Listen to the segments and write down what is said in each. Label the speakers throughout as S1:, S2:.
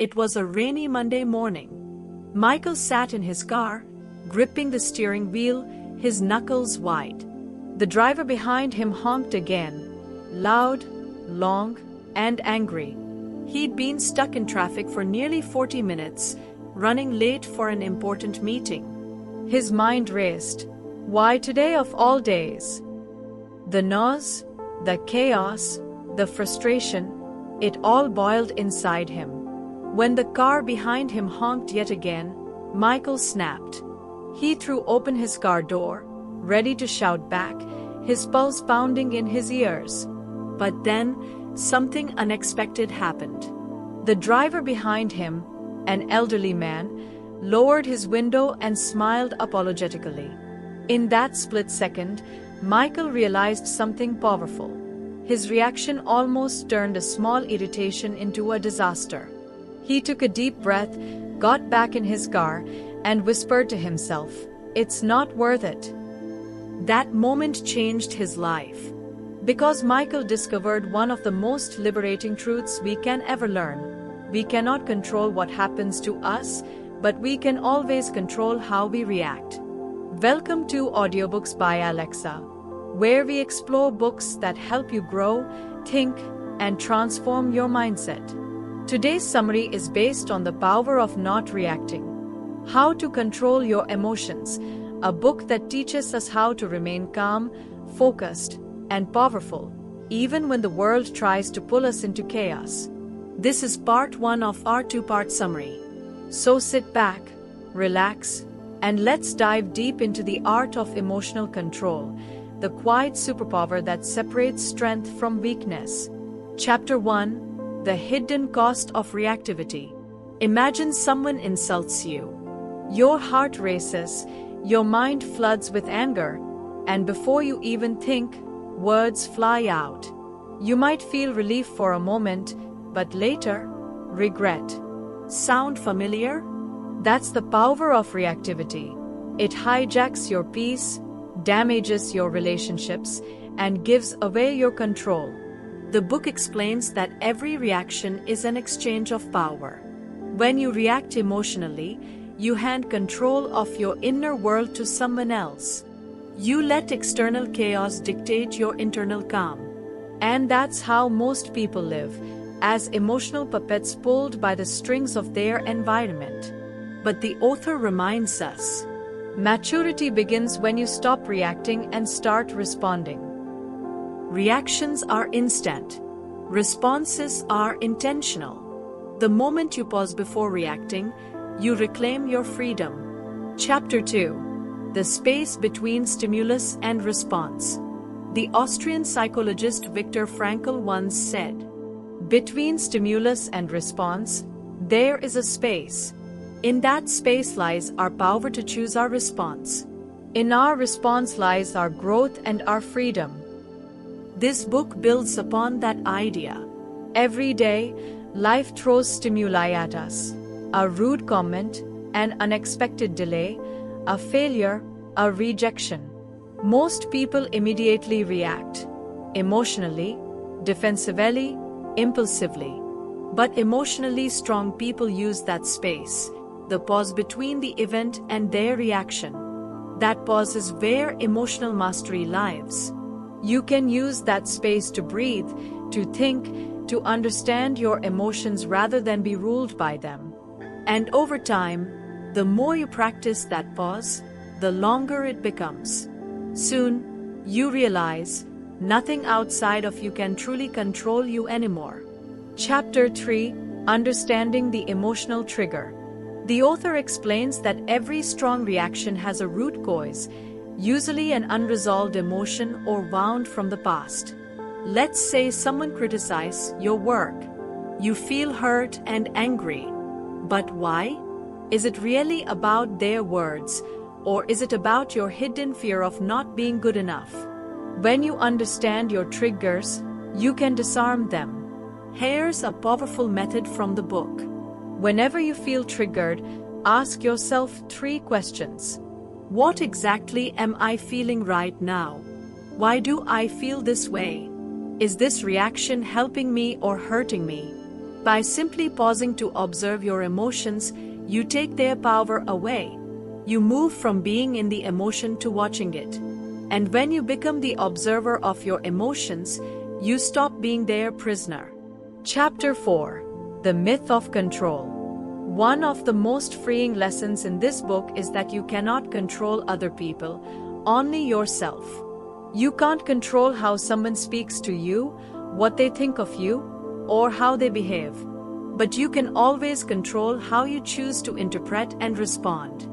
S1: It was a rainy Monday morning. Michael sat in his car, gripping the steering wheel, his knuckles white. The driver behind him honked again, loud, long, and angry. He'd been stuck in traffic for nearly 40 minutes, running late for an important meeting. His mind raced. Why today of all days? The noise, the chaos, the frustration, it all boiled inside him. When the car behind him honked yet again, Michael snapped. He threw open his car door, ready to shout back, his pulse pounding in his ears. But then, something unexpected happened. The driver behind him, an elderly man, lowered his window and smiled apologetically. In that split second, Michael realized something powerful. His reaction almost turned a small irritation into a disaster. He took a deep breath, got back in his car, and whispered to himself, "It's not worth it." That moment changed his life. Because Michael discovered one of the most liberating truths we can ever learn. We cannot control what happens to us, but we can always control how we react. Welcome to Audiobooks by Alexa, where we explore books that help you grow, think, and transform your mindset. Today's summary is based on The Power of Not Reacting. How to Control Your Emotions, a book that teaches us how to remain calm, focused, and powerful, even when the world tries to pull us into chaos. This is part 1 of our 2-part summary. So sit back, relax, and let's dive deep into the art of emotional control, the quiet superpower that separates strength from weakness. Chapter 1: The Hidden Cost of Reactivity. Imagine someone insults you. Your heart races, your mind floods with anger, and before you even think, words fly out. You might feel relief for a moment, but later, regret. Sound familiar? That's the power of reactivity. It hijacks your peace, damages your relationships, and gives away your control. The book explains that every reaction is an exchange of power. When you react emotionally, you hand control of your inner world to someone else. You let external chaos dictate your internal calm. And that's how most people live, as emotional puppets pulled by the strings of their environment. But the author reminds us, maturity begins when you stop reacting and start responding. Reactions are instant. Responses are intentional. The moment you pause before reacting, you reclaim your freedom. Chapter 2: The Space Between Stimulus and Response. The Austrian psychologist Viktor Frankl once said, "Between stimulus and response, there is a space. In that space lies our power to choose our response. In our response lies our growth and our freedom." This book builds upon that idea. Every day, life throws stimuli at us. A rude comment, an unexpected delay, a failure, a rejection. Most people immediately react. Emotionally, defensively, impulsively. But emotionally strong people use that space, the pause between the event and their reaction. That pause is where emotional mastery lives. You can use that space to breathe, to think, to understand your emotions rather than be ruled by them. And over time, the more you practice that pause, the longer it becomes. Soon, you realize, nothing outside of you can truly control you anymore. Chapter 3: Understanding the Emotional Trigger. The author explains that every strong reaction has a root cause, usually an unresolved emotion or wound from the past. Let's say someone criticizes your work. You feel hurt and angry. But why? Is it really about their words, or is it about your hidden fear of not being good enough? When you understand your triggers, you can disarm them. Here's a powerful method from the book. Whenever you feel triggered, ask yourself 3 questions. What exactly am I feeling right now? Why do I feel this way? Is this reaction helping me or hurting me? By simply pausing to observe your emotions, you take their power away. You move from being in the emotion to watching it. And when you become the observer of your emotions, you stop being their prisoner. Chapter 4: The Myth of Control. One of the most freeing lessons in this book is that you cannot control other people, only yourself. You can't control how someone speaks to you, what they think of you, or how they behave. But you can always control how you choose to interpret and respond.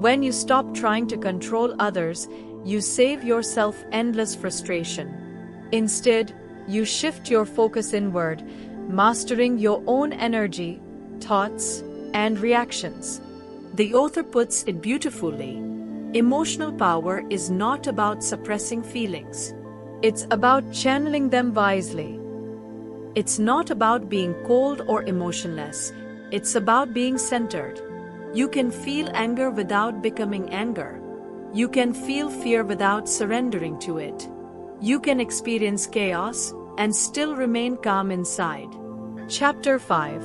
S1: When you stop trying to control others, you save yourself endless frustration. Instead, you shift your focus inward, mastering your own energy, thoughts, and reactions. The author puts it beautifully. Emotional power is not about suppressing feelings. It's about channeling them wisely. It's not about being cold or emotionless. It's about being centered. You can feel anger without becoming anger. You can feel fear without surrendering to it. You can experience chaos and still remain calm inside. Chapter 5: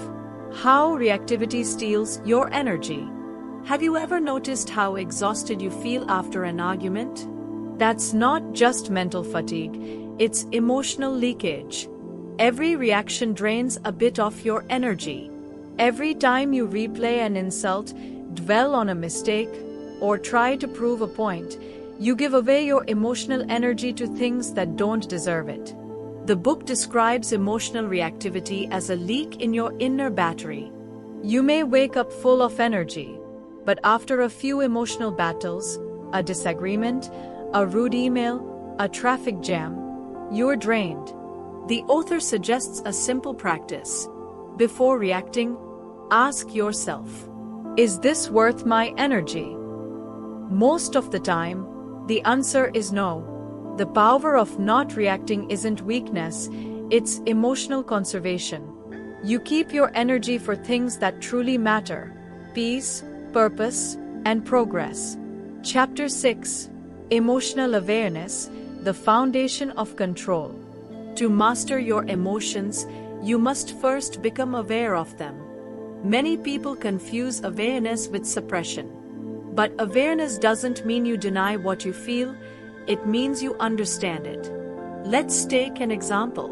S1: How Reactivity Steals Your Energy. Have you ever noticed how exhausted you feel after an argument? That's not just mental fatigue, it's emotional leakage. Every reaction drains a bit of your energy. Every time you replay an insult, dwell on a mistake, or try to prove a point, you give away your emotional energy to things that don't deserve it. The book describes emotional reactivity as a leak in your inner battery. You may wake up full of energy, but after a few emotional battles, a disagreement, a rude email, a traffic jam, you're drained. The author suggests a simple practice. Before reacting, ask yourself, is this worth my energy? Most of the time, the answer is no. The power of not reacting isn't weakness, it's emotional conservation. You keep your energy for things that truly matter: peace, purpose, and progress. Chapter 6: Emotional Awareness, the Foundation of Control. To master your emotions, you must first become aware of them. Many people confuse awareness with suppression. But awareness doesn't mean you deny what you feel, it means you understand it. Let's take an example.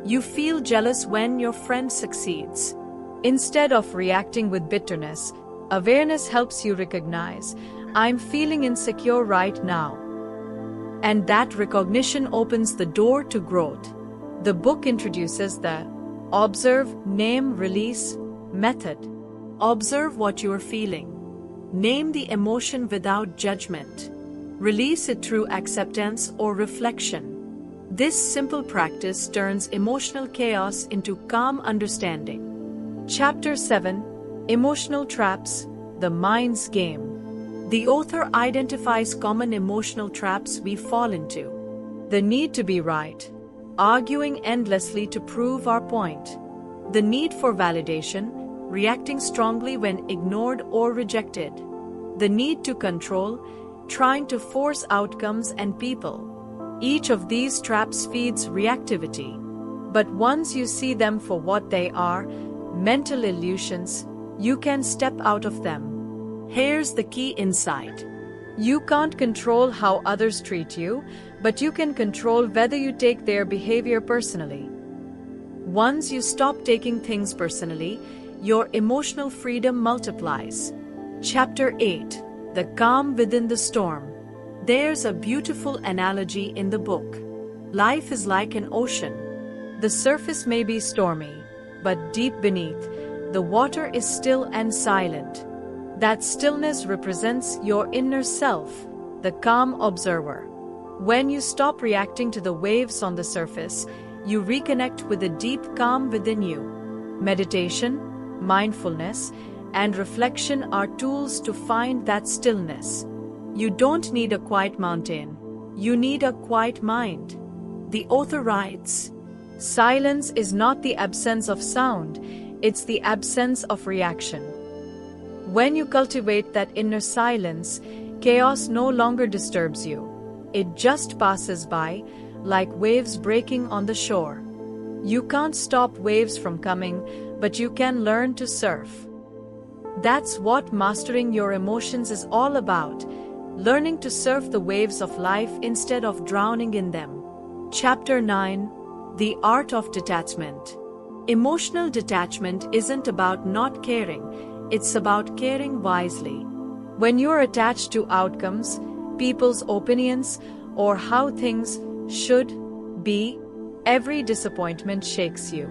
S1: You feel jealous when your friend succeeds. Instead of reacting with bitterness, awareness helps you recognize, I'm feeling insecure right now. And that recognition opens the door to growth. The book introduces the observe, name, release method. Observe what you are feeling. Name the emotion without judgment. Release it through acceptance or reflection. This simple practice turns emotional chaos into calm understanding. Chapter 7: Emotional Traps, the Mind's Game. The author identifies common emotional traps we fall into. The need to be right, arguing endlessly to prove our point. The need for validation, reacting strongly when ignored or rejected. The need to control, trying to force outcomes and people. Each of these traps feeds reactivity. But once you see them for what they are, mental illusions, you can step out of them. Here's the key insight. You can't control how others treat you, but you can control whether you take their behavior personally. Once you stop taking things personally, your emotional freedom multiplies. Chapter 8: The Calm Within the Storm. There's a beautiful analogy in the book. Life is like an ocean. The surface may be stormy, but deep beneath, the water is still and silent. That stillness represents your inner self, the calm observer. When you stop reacting to the waves on the surface, you reconnect with the deep calm within you. Meditation, mindfulness, and reflection are tools to find that stillness. You don't need a quiet mountain. You need a quiet mind. The author writes, silence is not the absence of sound, it's the absence of reaction. When you cultivate that inner silence, chaos no longer disturbs you. It just passes by, like waves breaking on the shore. You can't stop waves from coming, but you can learn to surf. That's what mastering your emotions is all about, learning to surf the waves of life instead of drowning in them. Chapter 9: The Art of Detachment. Emotional detachment isn't about not caring, it's about caring wisely. When you're attached to outcomes, people's opinions, or how things should be, every disappointment shakes you.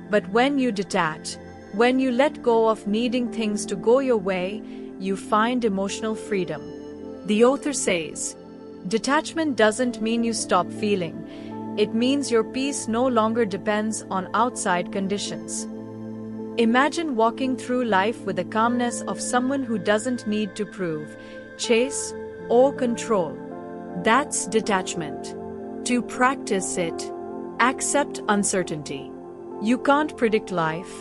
S1: But when you detach, when you let go of needing things to go your way, you find emotional freedom. The author says, detachment doesn't mean you stop feeling. It means your peace no longer depends on outside conditions. Imagine walking through life with the calmness of someone who doesn't need to prove, chase, or control. That's detachment. To practice it, accept uncertainty. You can't predict life,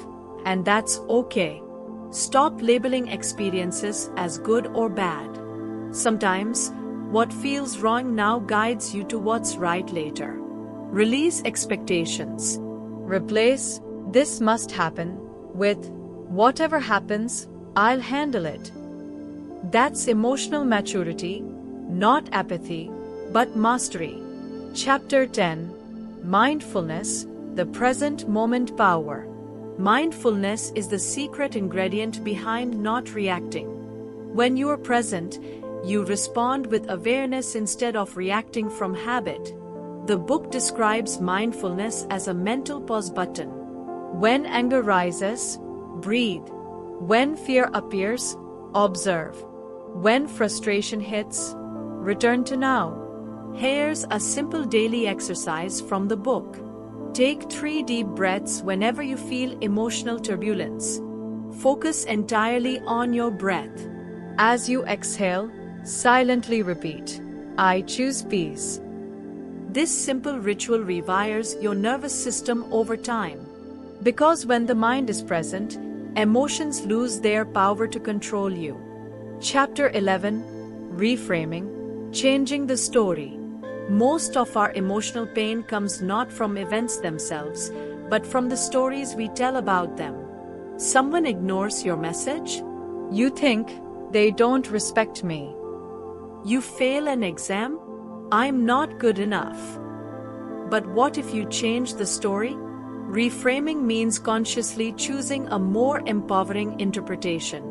S1: and that's okay. Stop labeling experiences as good or bad. Sometimes, what feels wrong now guides you to what's right later. Release expectations. Replace "this must happen" with "whatever happens, I'll handle it." That's emotional maturity, not apathy, but mastery. Chapter 10: Mindfulness, the Present Moment Power. Mindfulness is the secret ingredient behind not reacting. When you are present, you respond with awareness instead of reacting from habit. The book describes mindfulness as a mental pause button. When anger rises, breathe. When fear appears, observe. When frustration hits, return to now. Here's a simple daily exercise from the book. Take 3 deep breaths whenever you feel emotional turbulence. Focus entirely on your breath. As you exhale, silently repeat, "I choose peace." This simple ritual rewires your nervous system over time. Because when the mind is present, emotions lose their power to control you. Chapter 11: Reframing, Changing the Story. Most of our emotional pain comes not from events themselves, but from the stories we tell about them. Someone ignores your message? You think, "They don't respect me." You fail an exam? "I'm not good enough." But what if you change the story? Reframing means consciously choosing a more empowering interpretation.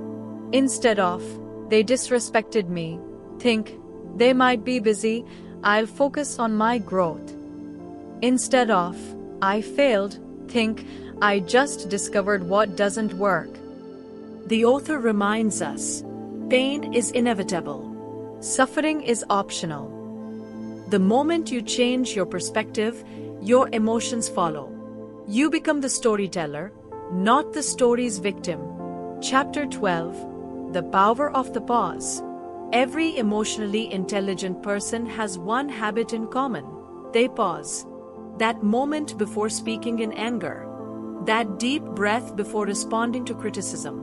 S1: Instead of, "They disrespected me," think, "They might be busy, I'll focus on my growth." Instead of, "I failed," think, "I just discovered what doesn't work." The author reminds us, pain is inevitable. Suffering is optional. The moment you change your perspective, your emotions follow. You become the storyteller, not the story's victim. Chapter 12: The Power of the Pause. Every emotionally intelligent person has one habit in common. They pause. That moment before speaking in anger. That deep breath before responding to criticism.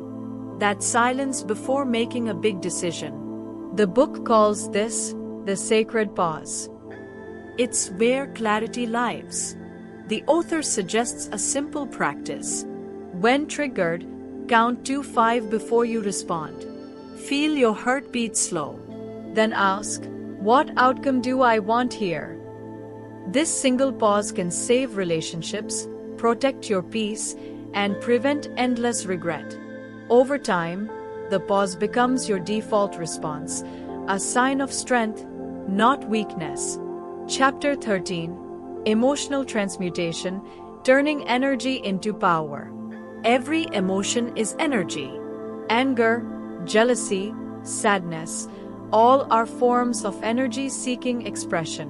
S1: That silence before making a big decision. The book calls this the sacred pause. It's where clarity lives. The author suggests a simple practice. When triggered, count to 5 before you respond. Feel your heartbeat slow. Then ask, "What outcome do I want here?" This single pause can save relationships, protect your peace, and prevent endless regret. Over time, the pause becomes your default response, a sign of strength, not weakness. Chapter 13: Emotional Transmutation, Turning Energy into Power. Every emotion is energy. Anger, jealousy, sadness, all are forms of energy-seeking expression.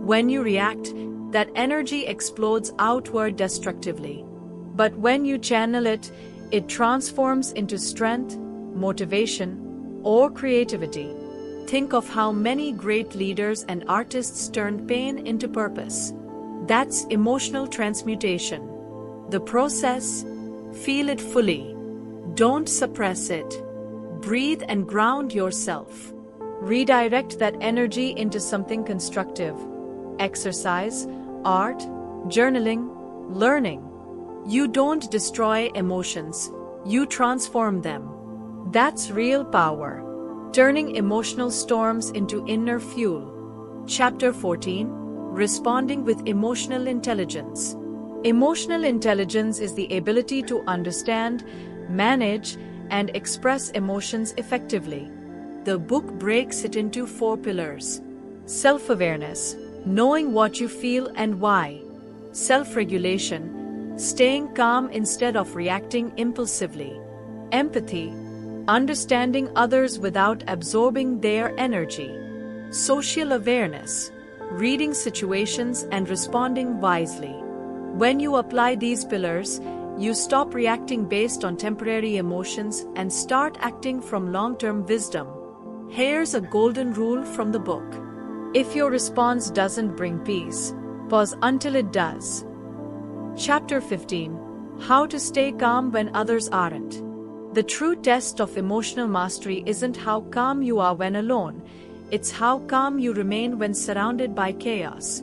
S1: When you react, that energy explodes outward destructively. But when you channel it, it transforms into strength, motivation, or creativity. Think of how many great leaders and artists turned pain into purpose. That's emotional transmutation. The process: feel it fully. Don't suppress it. Breathe and ground yourself. Redirect that energy into something constructive. Exercise, art, journaling, learning. You don't destroy emotions, you transform them. That's real power, turning emotional storms into inner fuel. Chapter 14: Responding with Emotional Intelligence. Emotional intelligence is the ability to understand, manage, and express emotions effectively. The book breaks it into 4 pillars. Self-awareness, knowing what you feel and why. Self-regulation, staying calm instead of reacting impulsively. Empathy, understanding others without absorbing their energy. Social awareness, reading situations and responding wisely. When you apply these pillars, you stop reacting based on temporary emotions and start acting from long-term wisdom. Here's a golden rule from the book. If your response doesn't bring peace, pause until it does. Chapter 15: How to Stay Calm When Others Aren't. The true test of emotional mastery isn't how calm you are when alone, it's how calm you remain when surrounded by chaos.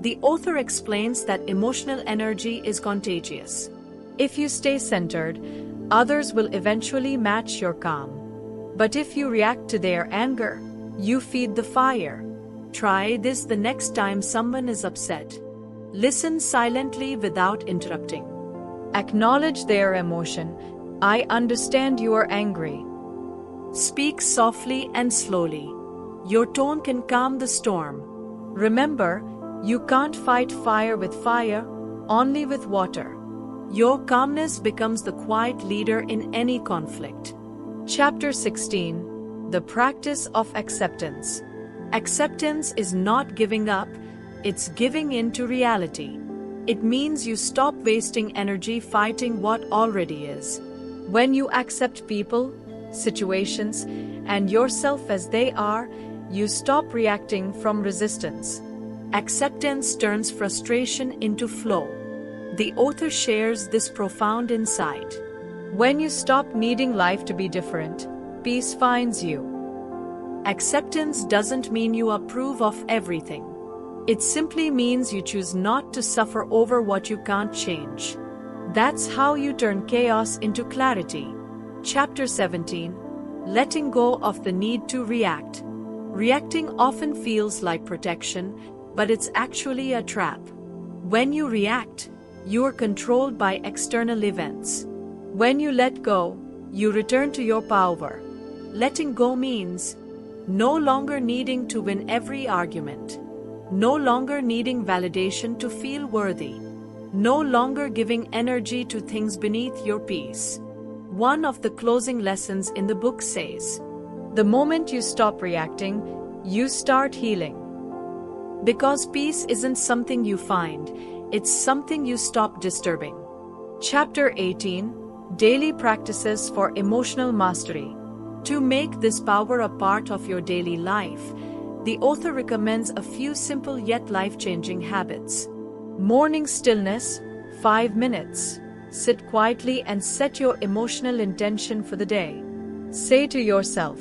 S1: The author explains that emotional energy is contagious. If you stay centered, others will eventually match your calm. But if you react to their anger, you feed the fire. Try this the next time someone is upset. Listen silently without interrupting. Acknowledge their emotion. I understand you are angry. Speak softly and slowly. Your tone can calm the storm. Remember, you can't fight fire with fire, only with water. Your calmness becomes the quiet leader in any conflict. Chapter 16: The Practice of Acceptance. Acceptance is not giving up, it's giving in to reality. It means you stop wasting energy fighting what already is. When you accept people, situations, and yourself as they are, you stop reacting from resistance. Acceptance turns frustration into flow. The author shares this profound insight. When you stop needing life to be different, peace finds you. Acceptance doesn't mean you approve of everything. It simply means you choose not to suffer over what you can't change. That's how you turn chaos into clarity. Chapter 17: Letting Go of the Need to React. Reacting often feels like protection, but it's actually a trap. When you react, you are controlled by external events. When you let go, you return to your power. Letting go means no longer needing to win every argument, no longer needing validation to feel worthy, no longer giving energy to things beneath your peace. One of the closing lessons in the book says, the moment you stop reacting, you start healing. Because peace isn't something you find, it's something you stop disturbing. Chapter 18: Daily Practices for Emotional Mastery. To make this power a part of your daily life, the author recommends a few simple yet life-changing habits. Morning stillness, 5 minutes. Sit quietly and set your emotional intention for the day. Say to yourself,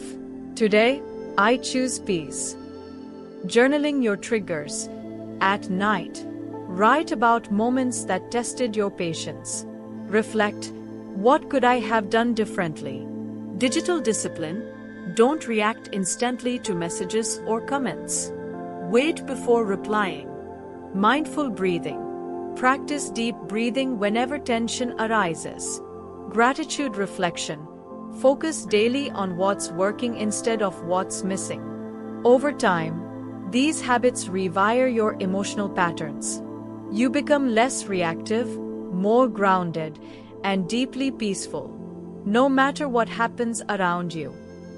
S1: today, I choose peace. Journaling your triggers. At night, write about moments that tested your patience. Reflect, what could I have done differently? Digital discipline. Don't react instantly to messages or comments. Wait before replying. Mindful breathing. Practice deep breathing whenever tension arises. Gratitude reflection. Focus daily on what's working instead of what's missing. Over time, these habits rewire your emotional patterns. You become less reactive, more grounded, and deeply peaceful, no matter what happens around you.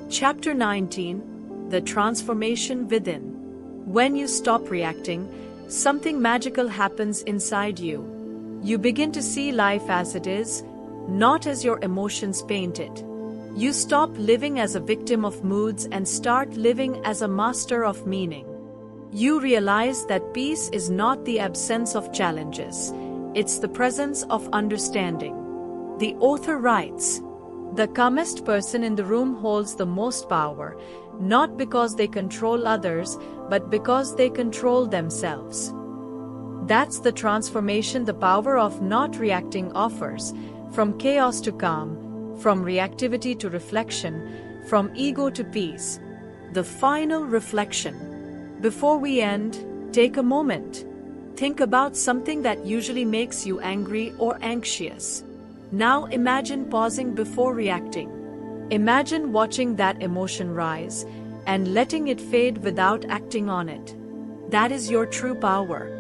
S1: Chapter 19: The Transformation Within. When you stop reacting, something magical happens inside you. You begin to see life as it is, not as your emotions paint it. You stop living as a victim of moods and start living as a master of meaning. You realize that peace is not the absence of challenges, it's the presence of understanding. The author writes, the calmest person in the room holds the most power, not because they control others, but because they control themselves. That's the transformation the power of not reacting offers, from chaos to calm, from reactivity to reflection, from ego to peace. The final reflection. Before we end, take a moment. Think about something that usually makes you angry or anxious. Now imagine pausing before reacting. Imagine watching that emotion rise and letting it fade without acting on it. That is your true power.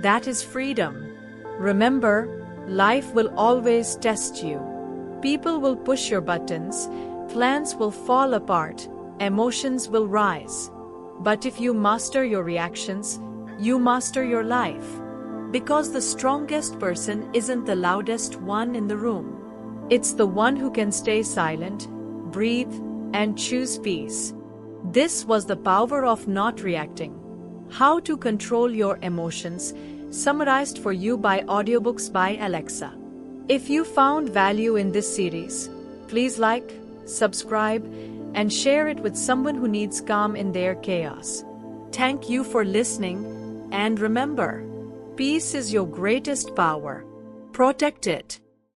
S1: That is freedom. Remember, life will always test you. People will push your buttons, plans will fall apart, emotions will rise. But if you master your reactions, you master your life. Because the strongest person isn't the loudest one in the room. It's the one who can stay silent, breathe, and choose peace. This was the power of not reacting. How to control your emotions, summarized for you by Audiobooks by Alexa. If you found value in this series, please like, subscribe, and share it with someone who needs calm in their chaos. Thank you for listening, and remember, peace is your greatest power. Protect it.